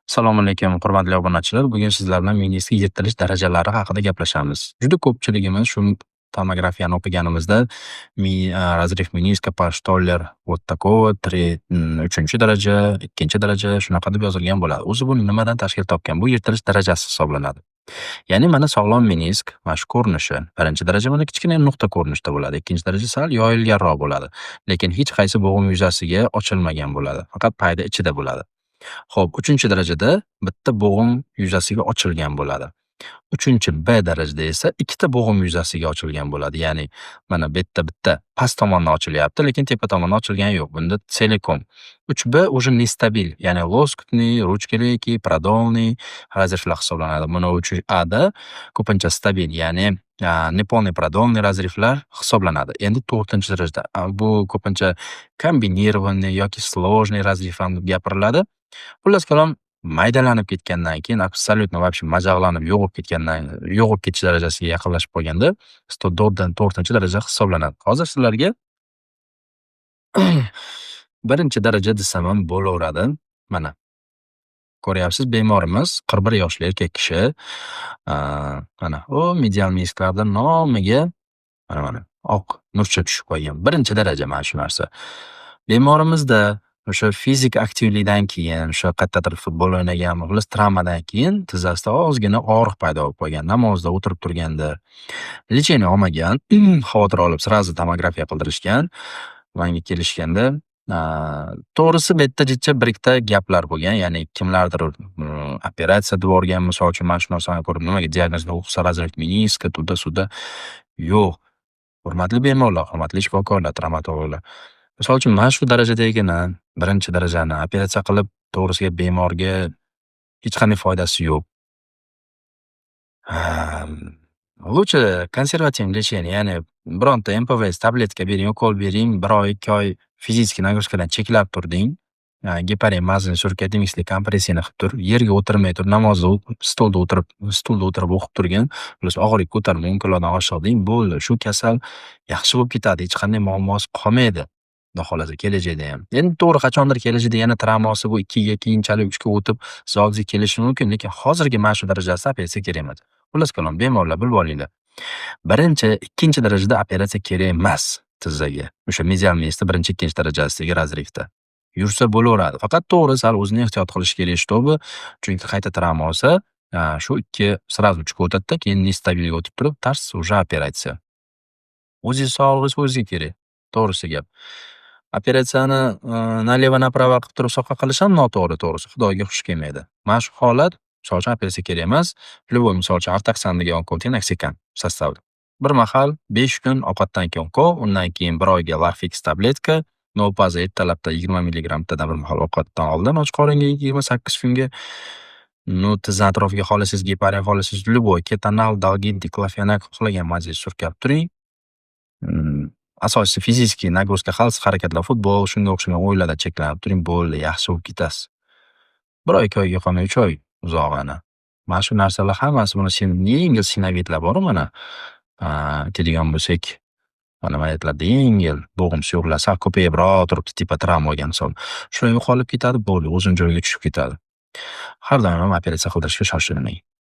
Assalomu alaykum, hurmatli obunachilar. Bugun sizlar bilan menisga yetilish darajalari haqida gaplashamiz. Juda ko'pchiligimiz shu tomografiyani o'qiganimizda razrыв meniska pashtoller вот такого 3 daraja, 2 daraja shunaqa deb yozilgan bo'ladi. O'zi bu nimadan tashkil topgan? Bu yetilish darajasi hisoblanadi. Ya'ni mana sog'lom menisk mana shu ko'rinishi. Birinchi daraja mana kichkina nuqta ko'rinishda bo'ladi. Ikkinchi daraja sal yoyilganroq bo'ladi. Lekin hech qaysi bo'g'im yuzasiga ochilmagan bo'ladi. Faqat payda ichida bo'ladi. Xo'p, 3-darajada bitta bo'g'im yuzasiga ochilgan bo'ladi. 3B darajada esa ikkita bo'g'im yuzasiga ochilgan bo'ladi. Ya'ni mana bu yerda bitta past tomondan ochilyapti, lekin tepa tomondan ochilgani yo'q. Bunda selekom. 3B уже nestabil, ya'ni loskutniy, ruchkaliki, продольный razrivlar hisoblanadi. Mana 3A da ko'pincha stabil, ya'ni neполный продольный razrivlar hisoblanadi. Endi 4-darajada bu ko'pincha kombinirованный yoki сложный razriv ham deb gapiriladi. Xullas kalom maydalanib ketgandan keyin absolyutno вообще majag'lanib yo'qolib ketgandan yo'qolib ketish darajasiga yaqinlashib qolganda 104dan 4-daraja hisoblanadi. Hozir sizlarga 1-daraja desam ham bo'laveradi. Mana ko'ryapsiz, bemorimiz 41 yoshli erkak kishi. Mana o medial menisklarda nomiga mana oq nurcha tushib qolgan. 1-daraja mana shu narsa. Bemorimizda o'sha fizik aktivlikdan keyin, o'sha qayerdadir futbol o'ynagan, xullas travmadan keyin tizzasida ozgina og'riq paydo bo'lib qolgan. Namozda o'tirib turganda lecheniya olmagan, xavotir olib srazi tomografiya qildirishgan. Menga kelishganda, to'g'risi bu yerda jicha bir ikkita gaplar bo'lgan. Ya'ni kimlardir operatsiya deb o'rgan, misol uchun mana shu narsani ko'rib nimaga diagnozni o'qisa razrыв meniska, tuda-suda. Yo'q. Hurmatli bemorlar, hurmatli shifokorlar, travmatologlar. Misol uchun mana shu darajadagina 1-darajani operatsiya qilib, to'g'risiga bemorga hech qanday foydasi yo'q. Лучше konservativ lecheniya, ya'ni bironta MPVS tabletka bering, ukol bering, 1 oy, 2 oy fizический nagruskadan cheklab turding. Geparin mazin surkademikli kompressiyani qilib tur, yerga o'tirmay tur, namozda stulda o'tirib o'qib turgin. Plus og'riq ko'tarib imkonlardan oshig'ding, bo'ldi. Shu kasal yaxshi bo'lib ketadi, hech qanday muammosi qolmaydi. Xudo xolasa kelajakda ham. Endi to'g'ri qachondir kelajakda yana travmasi bu 2 ga keyinchalik 3 ga o'tib zog'ga kelishi mumkin, lekin hozirgi mana shu darajasida operatsiya kerak emas. Xullas kalom, bemorlar bilib olinglar. 2-darajada operatsiya kerak emas tizzaga. O'sha medial menisda 1-2-darajasidagi razrivda. Yursa bo'laveradi. Faqat to'g'ri sal o'zini ehtiyot qilish kerak, shtobi, chunki qayta travma olsa, shu 2 srazu 3 ga o'tadi-da, keyin nestabilga o'tib turib, tars уже operatsiya. O'zingiz sog'lig'ingiz o'zingizga kerak. To'g'risi gap. Operatsiyani naleva-направо qilib turib soqqa qilish ham noto'g'ri, to'g'risi. Xudoga xush kelmaydi. Mana shu holat, misol uchun operatsiya kerak emas. Любой misol uchun Artaxan degan onkol, Tenaxikan sostavida. Bir mahal 5 kun ovqatdan keyin onkol, undan keyin 1 oyga Larfix tabletka, Nopaza ertalabda 20 mg-dan bir mahal ovqatdan oldin och qoringa 28 kunga. Tizza atrofiga xohlasangiz geparin, xohlasangiz любой ketanal, dalgin, diklofenak xohlagan mazingiz surkab turing. Asosiysi fizik nagruska, xalsiz harakatlar, futbol, shunga o'xshagan o'yinlarda cheklanib turing, bo'ldi, yaxshi bo'lib ketasiz. 1 oy, 2 oyga qolmay 3 oy uzog'ini. Mana shu narsalar hammasi buni yengil sinovitlar bor mana. Aytadigan bo'lsak, nima aytiladi, yengil bo'g'im suyuqlar sal ko'payibroq turibdi, tipa travma olgan misol. Shular yo'qolib ketadi, bo'ldi, o'zini joyiga tushib ketadi. Har doim operatsiya qildirishga shoshilmang.